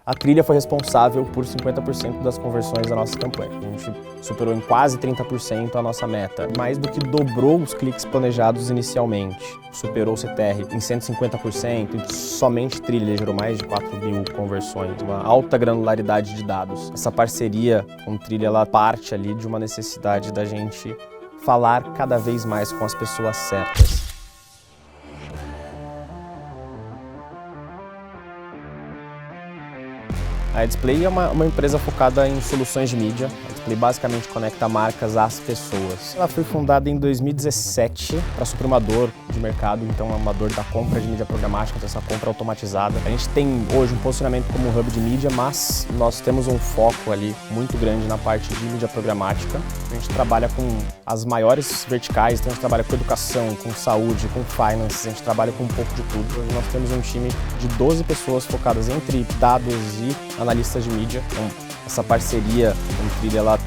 A trilha foi responsável por 50% das conversões da nossa campanha. A gente superou em quase 30% a nossa meta, mais do que dobrou os cliques planejados inicialmente. Superou o CTR em 150% e somente trilha gerou mais de 4.000 conversões, uma alta granularidade de dados. Essa parceria com trilha, ela parte ali de uma necessidade da gente falar cada vez mais com as pessoas certas. A Display é uma empresa focada em soluções de mídia. A Display basicamente conecta marcas às pessoas. Ela foi fundada em 2017 para suprir uma dor de mercado, então é uma dor da compra de mídia programática, dessa compra automatizada. A gente tem hoje um posicionamento como hub de mídia, mas nós temos um foco ali muito grande na parte de mídia programática. A gente trabalha com as maiores verticais, então a gente trabalha com educação, com saúde, com finance, a gente trabalha com um pouco de tudo. Hoje nós temos um time de 12 pessoas focadas entre dados e analistas de mídia. Então, essa parceria com trilha, ela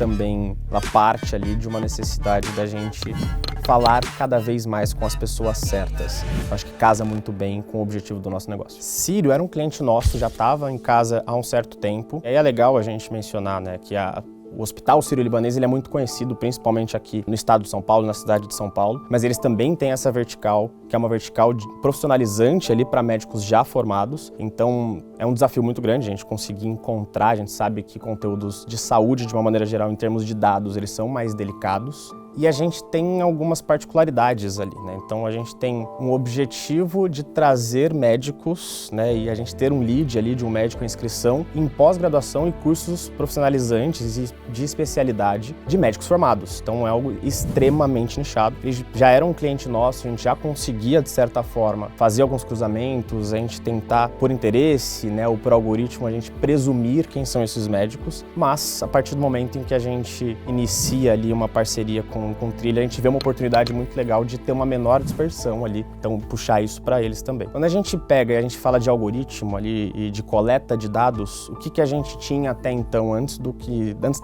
parte ali de uma necessidade da gente falar cada vez mais com as pessoas certas. Eu acho que casa muito bem com o objetivo do nosso negócio. Sírio era um cliente nosso, já estava em casa há um certo tempo. E aí é legal a gente mencionar, né, que o Hospital Sírio-Libanês ele é muito conhecido, principalmente aqui no estado de São Paulo, na cidade de São Paulo, mas eles também têm essa vertical, que é uma vertical profissionalizante ali para médicos já formados. Então é um desafio muito grande a gente conseguir encontrar, a gente sabe que conteúdos de saúde, de uma maneira geral, em termos de dados, eles são mais delicados. E a gente tem algumas particularidades ali, né? Então a gente tem um objetivo de trazer médicos, né? E a gente ter um lead ali de um médico em inscrição em pós-graduação e cursos profissionalizantes e de especialidade de médicos formados. Então é algo extremamente nichado. Ele já era um cliente nosso, a gente já conseguia, de certa forma, fazer alguns cruzamentos, a gente tentar, por interesse, né? Ou por algoritmo, a gente presumir quem são esses médicos. Mas a partir do momento em que a gente inicia ali uma parceria com trilha, a gente vê uma oportunidade muito legal de ter uma menor dispersão ali, então puxar isso para eles também. Quando a gente pega e a gente fala de algoritmo ali e de coleta de dados, o que a gente tinha até então, antes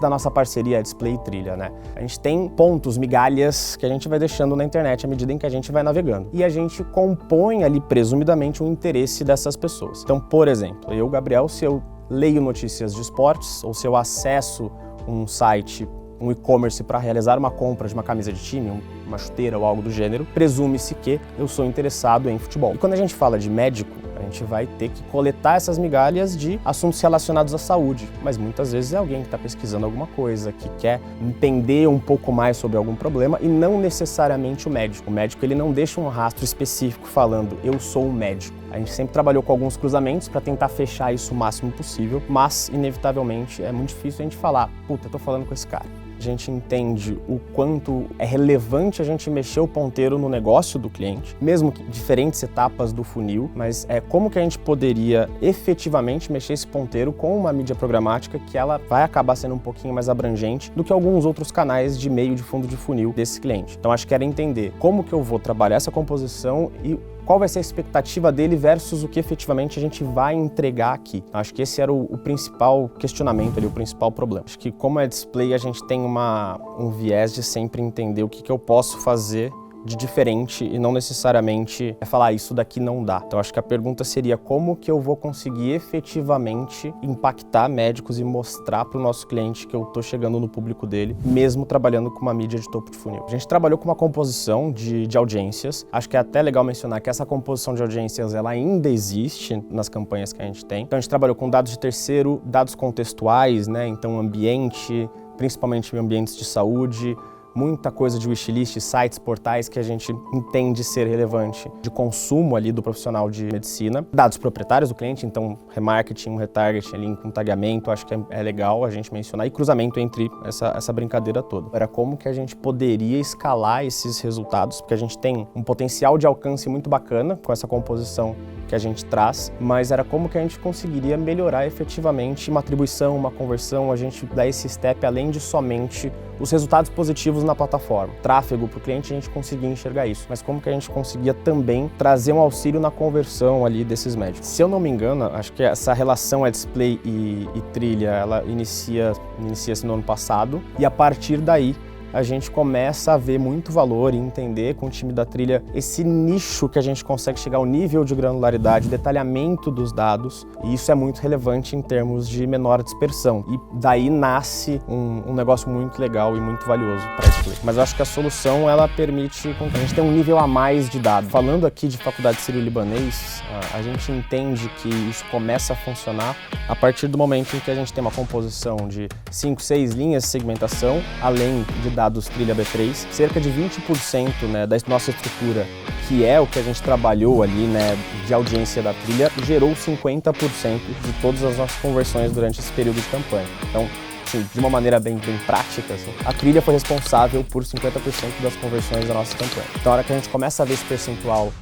da nossa parceria Display e Trilha, né? A gente tem pontos, migalhas que a gente vai deixando na internet à medida em que a gente vai navegando. E a gente compõe ali, presumidamente, o interesse dessas pessoas. Então, por exemplo, eu, Gabriel, se eu leio notícias de esportes ou se eu acesso um site, um e-commerce para realizar uma compra de uma camisa de time, uma chuteira ou algo do gênero, presume-se que eu sou interessado em futebol. E quando a gente fala de médico, a gente vai ter que coletar essas migalhas de assuntos relacionados à saúde, mas muitas vezes é alguém que está pesquisando alguma coisa, que quer entender um pouco mais sobre algum problema e não necessariamente o médico. O médico, ele não deixa um rastro específico falando eu sou um médico. A gente sempre trabalhou com alguns cruzamentos para tentar fechar isso o máximo possível, mas inevitavelmente é muito difícil a gente falar, puta, eu tô falando com esse cara. A gente entende o quanto é relevante a gente mexer o ponteiro no negócio do cliente, mesmo que diferentes etapas do funil, mas como que a gente poderia efetivamente mexer esse ponteiro com uma mídia programática que ela vai acabar sendo um pouquinho mais abrangente do que alguns outros canais de meio de fundo de funil desse cliente. Então acho que era entender como que eu vou trabalhar essa composição e qual vai ser a expectativa dele versus o que efetivamente a gente vai entregar aqui. Acho que esse era o principal questionamento ali, o principal problema. Acho que como é Display, a gente tem um viés de sempre entender o que eu posso fazer de diferente e não necessariamente falar isso daqui não dá. Então acho que a pergunta seria como que eu vou conseguir efetivamente impactar médicos e mostrar para o nosso cliente que eu estou chegando no público dele, mesmo trabalhando com uma mídia de topo de funil. A gente trabalhou com uma composição de audiências. Acho que é até legal mencionar que essa composição de audiências ela ainda existe nas campanhas que a gente tem. Então a gente trabalhou com dados de terceiro, dados contextuais, né? Então ambiente, principalmente em ambientes de saúde, muita coisa de wishlist, sites, portais que a gente entende ser relevante de consumo ali do profissional de medicina. Dados proprietários do cliente, então remarketing, retargeting ali com tagueamento, acho que é legal a gente mencionar, e cruzamento entre essa brincadeira toda. Era como que a gente poderia escalar esses resultados, porque a gente tem um potencial de alcance muito bacana com essa composição que a gente traz, mas era como que a gente conseguiria melhorar efetivamente uma atribuição, uma conversão, a gente dar esse step além de somente os resultados positivos na plataforma. Tráfego para o cliente, a gente conseguia enxergar isso, mas como que a gente conseguia também trazer um auxílio na conversão ali desses médicos. Se eu não me engano, acho que essa relação Display e Trilha, ela inicia-se no ano passado, e a partir daí a gente começa a ver muito valor e entender com o time da Trilha esse nicho que a gente consegue chegar ao nível de granularidade, detalhamento dos dados, e isso é muito relevante em termos de menor dispersão. E daí nasce um negócio muito legal e muito valioso para a Splay. Mas eu acho que a solução, ela permite que a gente tenha um nível a mais de dados. Falando aqui de Faculdade Sírio-Libanês, a gente entende que isso começa a funcionar a partir do momento em que a gente tem uma composição de 5, 6 linhas de segmentação, além de dados Trilha B3, cerca de 20%, né, da nossa estrutura, que é o que a gente trabalhou ali, né, de audiência da Trilha, gerou 50% de todas as nossas conversões durante esse período de campanha. Então, assim, de uma maneira bem prática, assim, a Trilha foi responsável por 50% das conversões da nossa campanha. Então, na hora que a gente começa a ver esse percentual,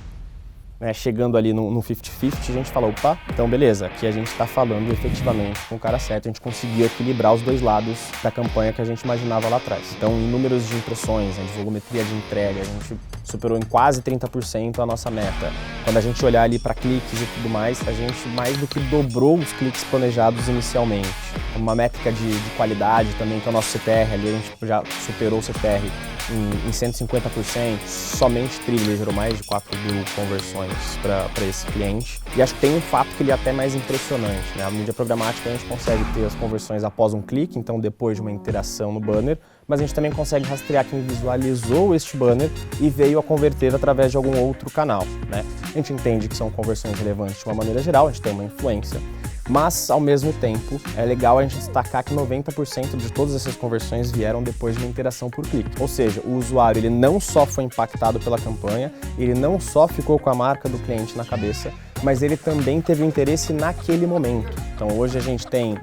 né, chegando ali no 50-50, a gente fala, opa, então beleza, aqui a gente está falando efetivamente com o cara certo, a gente conseguiu equilibrar os dois lados da campanha que a gente imaginava lá atrás. Então, em números de impressões, de volumetria de entrega, a gente superou em quase 30% a nossa meta. Quando a gente olhar ali para cliques e tudo mais, a gente mais do que dobrou os cliques planejados inicialmente. Uma métrica de qualidade também, que é o nosso CTR, ali a gente já superou o CTR em 150%, somente Trilha gerou mais de 4 mil conversões para esse cliente. E acho que tem um fato que ele é até mais impressionante, né? A mídia programática a gente consegue ter as conversões após um clique, então depois de uma interação no banner, mas a gente também consegue rastrear quem visualizou este banner e veio a converter através de algum outro canal, né? A gente entende que são conversões relevantes de uma maneira geral, a gente tem uma influência, mas, ao mesmo tempo, é legal a gente destacar que 90% de todas essas conversões vieram depois de uma interação por clique. Ou seja, o usuário ele não só foi impactado pela campanha, ele não só ficou com a marca do cliente na cabeça, mas ele também teve interesse naquele momento. Então, hoje a gente tem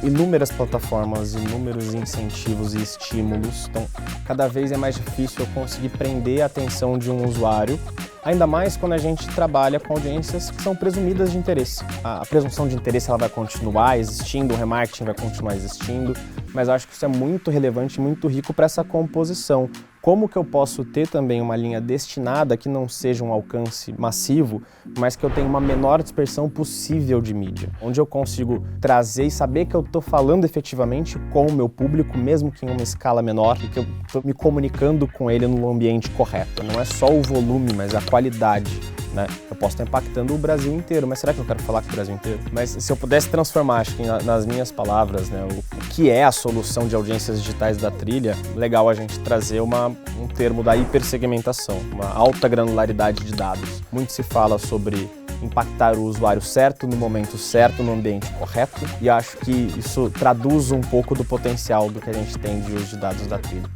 inúmeras plataformas, inúmeros incentivos e estímulos. Então, cada vez é mais difícil eu conseguir prender a atenção de um usuário, ainda mais quando a gente trabalha com audiências que são presumidas de interesse. A presunção de interesse ela vai continuar existindo, o remarketing vai continuar existindo, mas eu acho que isso é muito relevante e muito rico para essa composição. Como que eu posso ter também uma linha destinada que não seja um alcance massivo, mas que eu tenha uma menor dispersão possível de mídia, onde eu consigo trazer e saber que eu estou falando efetivamente com o meu público, mesmo que em uma escala menor, e que eu estou me comunicando com ele no ambiente correto. Não é só o volume, mas a qualidade, né? Eu posso estar impactando o Brasil inteiro, mas será que eu quero falar com o Brasil inteiro? Mas se eu pudesse transformar, acho que nas minhas palavras, né, o que é a solução de audiências digitais da Trilha, legal a gente trazer um termo da hipersegmentação, uma alta granularidade de dados. Muito se fala sobre impactar o usuário certo, no momento certo, no ambiente correto, e acho que isso traduz um pouco do potencial do que a gente tem de uso de dados da Trilha.